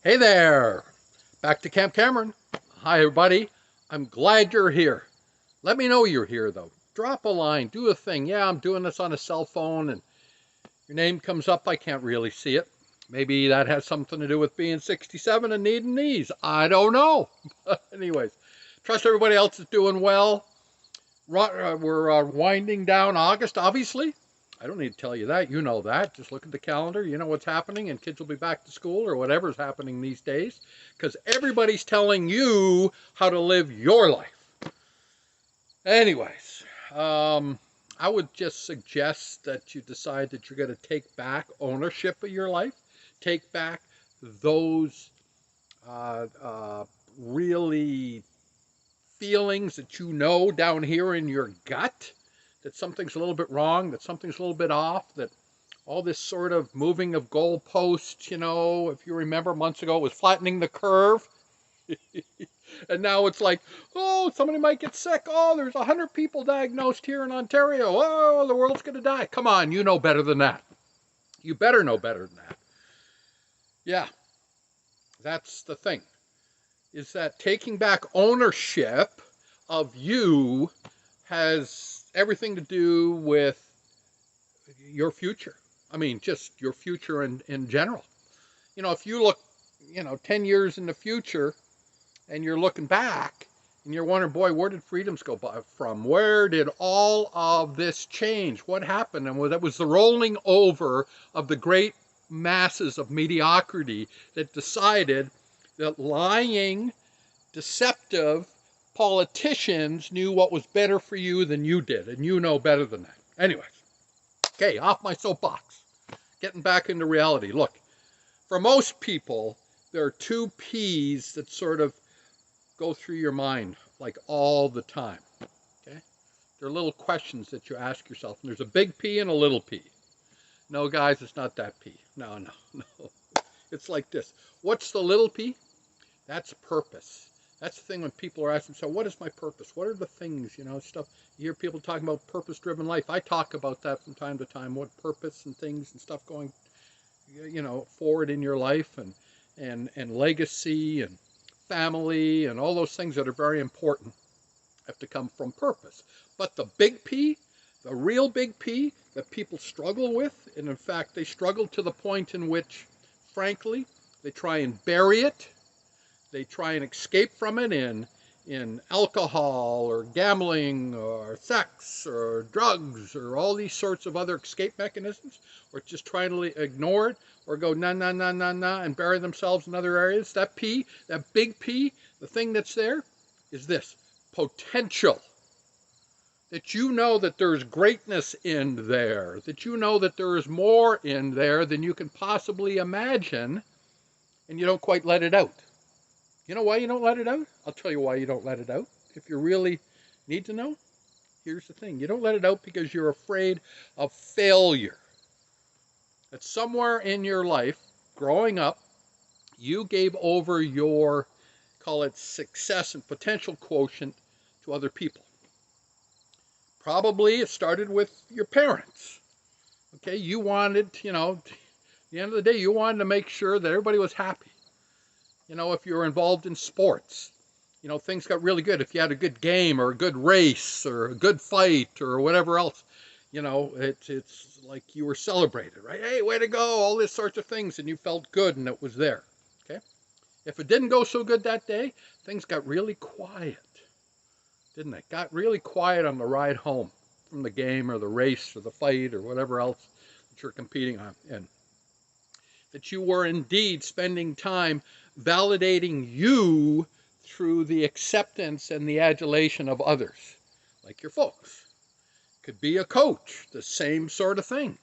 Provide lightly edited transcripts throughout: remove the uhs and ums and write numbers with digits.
Hey there! Back to Camp Cameron. Hi, everybody. I'm glad you're here. Let me know you're here, though. Drop a line, do a thing. Yeah, I'm doing this on a cell phone, and your name comes up. I can't really see it. Maybe that has something to do with being 67 and needing knees. I don't know. Anyways, trust everybody else is doing well. We're winding down August, obviously. I don't need to tell you that. You know that. Just look at the calendar. You know what's happening, and kids will be back to school or whatever's happening these days because everybody's telling you how to live your life. Anyways, I would just suggest that you decide that you're going to take back ownership of your life, take back those uh, uh, really feelings that you know down here in your gut that something's a little bit wrong, that something's a little bit off, that all this sort of moving of goalposts, if you remember months ago, it was flattening the curve. And now it's like, oh, somebody might get sick. Oh, there's 100 people diagnosed here in Ontario. Oh, the world's going to die. Come on, you know better than that. You better know better than that. Yeah, that's the thing, is that taking back ownership of you has everything to do with your future. I mean, just your future in general. If you look, 10 years in the future and you're looking back and you're wondering, boy, where did freedoms go from? Where did all of this change? What happened? And that was the rolling over of the great masses of mediocrity that decided that lying, deceptive politicians knew what was better for you than you did, and you know better than that. Anyways, okay, off my soapbox. Getting back into reality. Look, for most people, there are two P's that sort of go through your mind like all the time. Okay? They're little questions that you ask yourself. And there's a big P and a little p. No, guys, it's not that P. No, no, no. It's like this. What's the little P? That's purpose. That's the thing when people are asking, so what is my purpose? What are the things, stuff? You hear people talking about purpose-driven life. I talk about that from time to time, what purpose and things and stuff going, forward in your life and legacy and family and all those things that are very important have to come from purpose. But the big P, the real big P that people struggle with, and in fact, they struggle to the point in which, frankly, they try and bury it. They try and escape from it in alcohol or gambling or sex or drugs or all these sorts of other escape mechanisms, or just trying to ignore it or go na na na na na and bury themselves in other areas. That P, that big P, the thing that's there is this: potential. That you know that there's greatness in there, that you know that there is more in there than you can possibly imagine, and you don't quite let it out. You know why you don't let it out? I'll tell you why you don't let it out. If you really need to know, here's the thing. You don't let it out because you're afraid of failure. That somewhere in your life, growing up, you gave over your, call it success and potential quotient to other people. Probably it started with your parents. Okay, you wanted, at the end of the day, you wanted to make sure that everybody was happy. If you were involved in sports, things got really good. If you had a good game or a good race or a good fight or whatever else, it's like you were celebrated, right? Hey, way to go, all these sorts of things, and you felt good and it was there, okay? If it didn't go so good that day, things got really quiet, didn't it? Got really quiet on the ride home from the game or the race or the fight or whatever else that you're competing on. And that you were indeed spending time validating you through the acceptance and the adulation of others, like your folks. Could be a coach, the same sort of thing.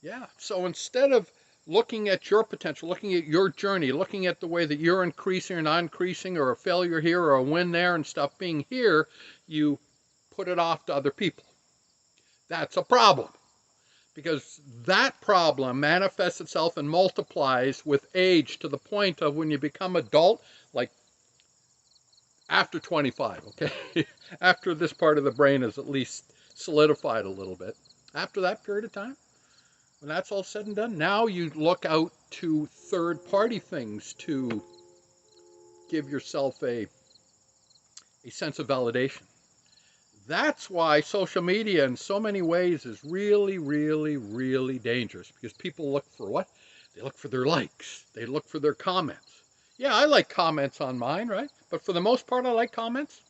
Yeah, so instead of looking at your potential, looking at your journey, looking at the way that you're increasing or not increasing, or a failure here or a win there and stuff being here, you put it off to other people. That's a problem. Because that problem manifests itself and multiplies with age to the point of when you become adult, like after 25, okay? After this part of the brain is at least solidified a little bit. After that period of time, when that's all said and done, now you look out to third-party things to give yourself a sense of validation. That's why social media in so many ways is really, really, really dangerous, because people look for what? They look for their likes. They look for their comments. Yeah, I like comments on mine, right? But for the most part, I like comments.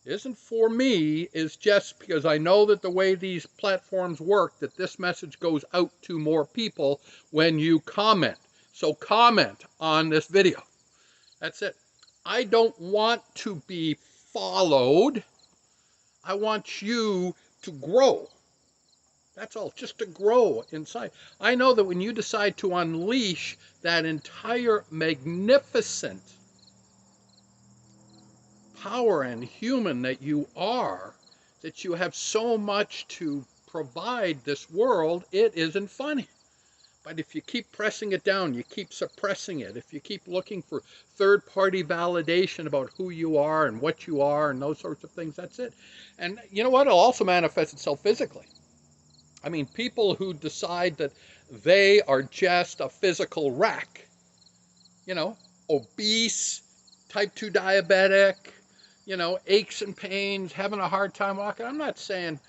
It isn't for me, is just because I know that the way these platforms work, that this message goes out to more people when you comment. So comment on this video. That's it. I don't want to be followed. I want you to grow. That's all, just to grow inside. I know that when you decide to unleash that entire magnificent power and human that you are, that you have so much to provide this world, it isn't funny. But if you keep pressing it down, you keep suppressing it, if you keep looking for third-party validation about who you are and what you are and those sorts of things, that's it. And you know what? It'll also manifest itself physically. I mean, people who decide that they are just a physical wreck, you know, obese, type 2 diabetic, you know, aches and pains, having a hard time walking. I'm not saying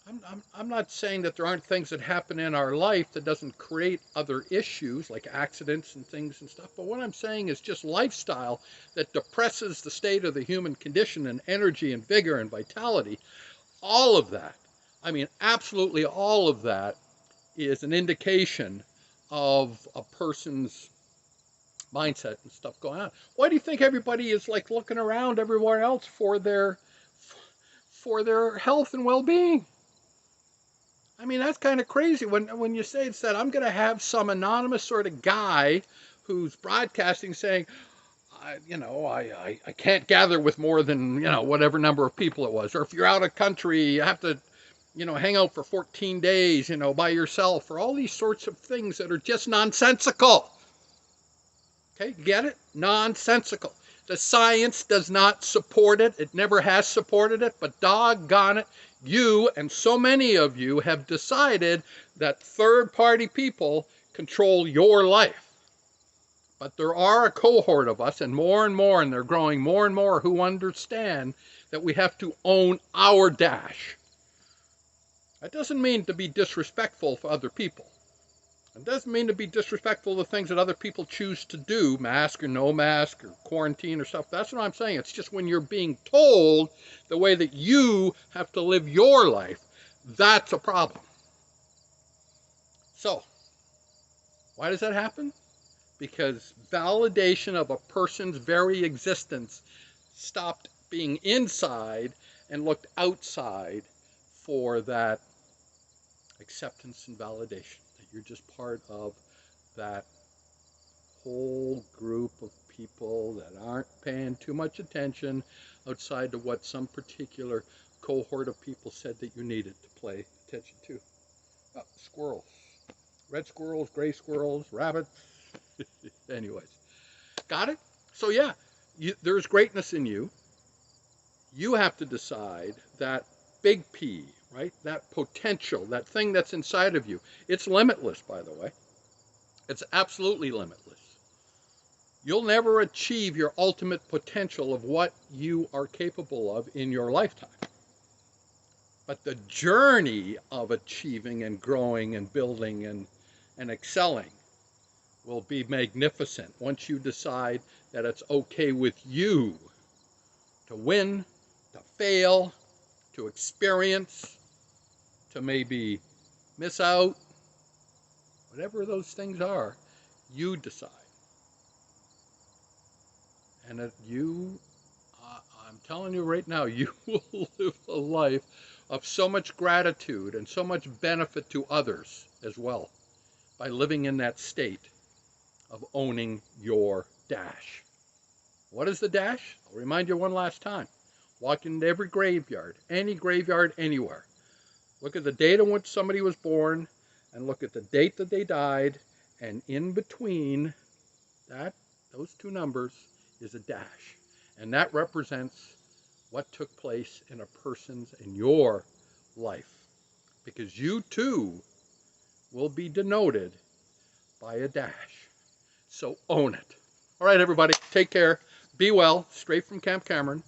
that there aren't things that happen in our life that doesn't create other issues like accidents and things and stuff. But what I'm saying is just lifestyle that depresses the state of the human condition and energy and vigor and vitality. All of that, I mean, absolutely all of that is an indication of a person's mindset and stuff going on. Why do you think everybody is like looking around everywhere else for their health and well-being? I mean, that's kind of crazy when you say it's that I'm going to have some anonymous sort of guy who's broadcasting saying, I can't gather with more than, whatever number of people it was. Or if you're out of country, you have to, hang out for 14 days, by yourself, or all these sorts of things that are just nonsensical. Okay, you get it? Nonsensical. The science does not support it. It never has supported it, but doggone it, you and so many of you have decided that third-party people control your life. But there are a cohort of us, and more, and they're growing more and more, who understand that we have to own our dash. That doesn't mean to be disrespectful for other people. It doesn't mean to be disrespectful to things that other people choose to do, mask or no mask or quarantine or stuff. That's what I'm saying. It's just when you're being told the way that you have to live your life, that's a problem. So, why does that happen? Because validation of a person's very existence stopped being inside and looked outside for that acceptance and validation. You're just part of that whole group of people that aren't paying too much attention outside to what some particular cohort of people said that you needed to pay attention to. Oh, squirrels. Red squirrels, gray squirrels, rabbits. Anyways, got it? So yeah, there's greatness in you. You have to decide that big P, right? That potential, that thing that's inside of you. It's limitless, by the way. It's absolutely limitless. You'll never achieve your ultimate potential of what you are capable of in your lifetime. But the journey of achieving and growing and building and excelling will be magnificent once you decide that it's okay with you to win, to fail, to experience, to maybe miss out, whatever those things are, you decide. And that I'm telling you right now, you will live a life of so much gratitude and so much benefit to others as well by living in that state of owning your dash. What is the dash? I'll remind you one last time. Walk into every graveyard, any graveyard anywhere. Look at the date on which somebody was born and look at the date that they died, and in between those two numbers is a dash. And that represents what took place in a person's, in your life. Because you too will be denoted by a dash. So own it. All right, everybody, take care. Be well. Straight from Camp Cameron.